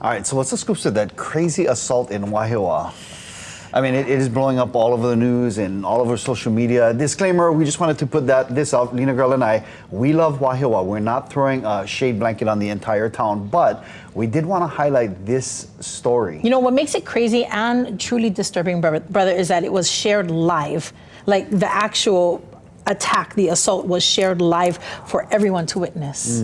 All right, so what's the scoops with that crazy assault in Wahiawa? I mean, it is blowing up all over the news and all over social media. Disclaimer, we just wanted to put this out. Lina girl and I, we love Wahiawa. We're not throwing a shade blanket on the entire town, but we did want to highlight this story. You know, what makes it crazy and truly disturbing, brother, is that it was shared live. Like the actual attack, the assault was shared live for everyone to witness.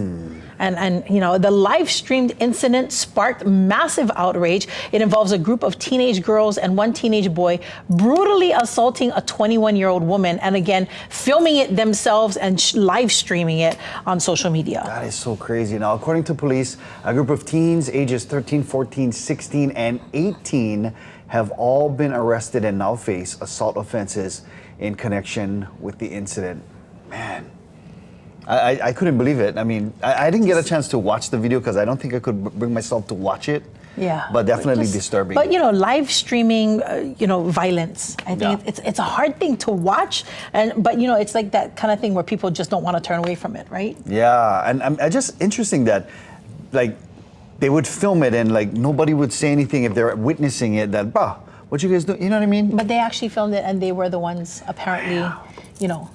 And you know, the live streamed incident sparked massive outrage. It involves a group of teenage girls and one teenage boy brutally assaulting a 21-year-old woman, and again, filming it themselves and live streaming it on social media. That is so crazy. Now, according to police, a group of teens ages 13, 14, 16, and 18 have all been arrested and now face assault offenses in connection with the incident. Man, I couldn't believe it. I mean, I didn't get a chance to watch the video because I don't think I could bring myself to watch it. Yeah. But definitely disturbing. But you know, live streaming, you know, violence. I think it's a hard thing to watch, but you know, it's like that kind of thing where people just don't want to turn away from it, right? Yeah, and just interesting that, like, they would film it and like nobody would say anything if they're witnessing it. That, bah, what you guys do? You know what I mean? But they actually filmed it, and they were the ones apparently, you know,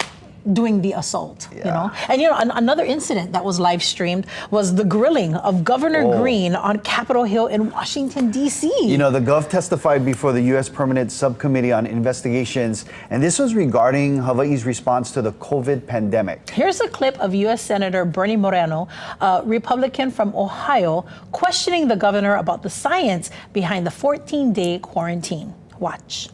doing the assault, you know? And you know, another incident that was live streamed was the grilling of Governor Green on Capitol Hill in Washington, D.C. You know, the Gov testified before the U.S. Permanent Subcommittee on Investigations, and this was regarding Hawaii's response to the COVID pandemic. Here's a clip of U.S. Senator Bernie Moreno, a Republican from Ohio, questioning the governor about the science behind the 14-day quarantine. Watch.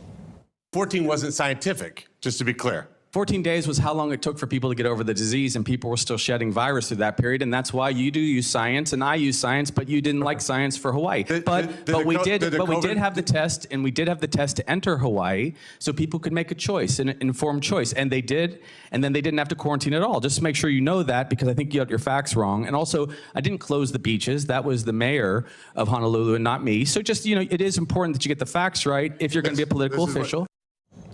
14 wasn't scientific, just to be clear. 14 days was how long it took for people to get over the disease, and people were still shedding virus through that period, and that's why you do use science and I use science, but you didn't like science for Hawaii. But we did have the test, and we did have the test to enter Hawaii, so people could make a choice, an informed choice, and they did, and then they didn't have to quarantine at all. Just to make sure you know that, because I think you got your facts wrong. And also, I didn't close the beaches. That was the mayor of Honolulu and not me. So just, you know, it is important that you get the facts right if you're going to be a political official.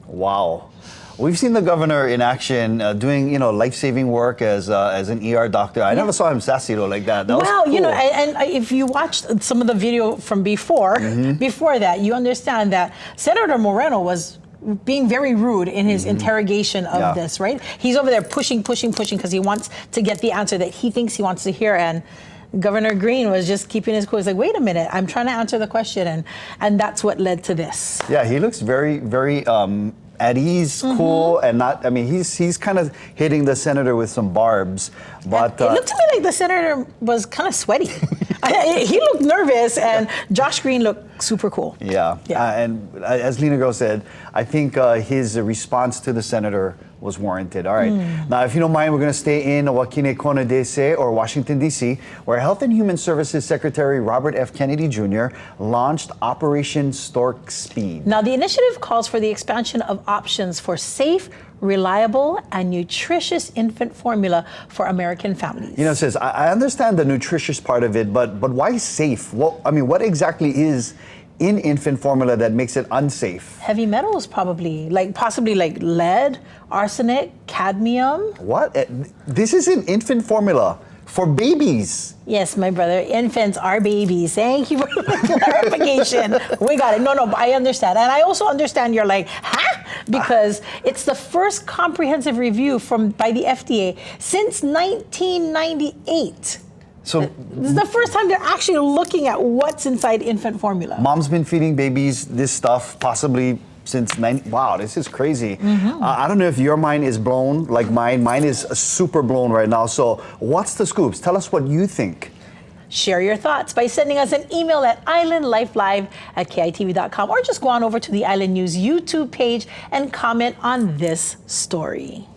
Wow. We've seen the governor in action doing, you know, life-saving work as an ER doctor. I never saw him sassy though like that. That was cool. You know, and if you watched some of the video from before that, you understand that Senator Moreno was being very rude in his interrogation of this, right? He's over there pushing because he wants to get the answer that he thinks he wants to hear, and Governor Green was just keeping his cool. He's like, wait a minute, I'm trying to answer the question, and that's what led to this. Yeah, he looks very, very at ease, cool, and not. I mean, he's kind of hitting the senator with some barbs, but it looked to me like the senator was kind of sweaty. He looked nervous, and Josh Green looked super cool. Yeah. And as Lina girl said, I think his response to the senator was warranted. All right. Now, if you don't mind, we're going to stay in Wakine Kona DC, or Washington, D.C., where Health and Human Services Secretary Robert F. Kennedy Jr. launched Operation Stork Speed. Now, the initiative calls for the expansion of options for safe, reliable, and nutritious infant formula for American families. You know, sis, I understand the nutritious part of it, but why safe? Well, I mean, what exactly is in infant formula that makes it unsafe? Heavy metals, probably, possibly lead, arsenic, cadmium. What? This is an infant formula for babies. Yes, my brother, infants are babies. Thank you for the clarification. We got it. No, I understand. And I also understand you're like, huh? Because it's the first comprehensive review by the FDA since 1998. So this is the first time they're actually looking at what's inside infant formula. Mom's been feeding babies this stuff possibly since 90. Wow, this is crazy. I don't know if your mind is blown like mine. Mine is super blown right now. So what's the scoops? Tell us what you think. Share your thoughts by sending us an email at islandlifelive@kitv.com, or just go on over to the Island News YouTube page and comment on this story.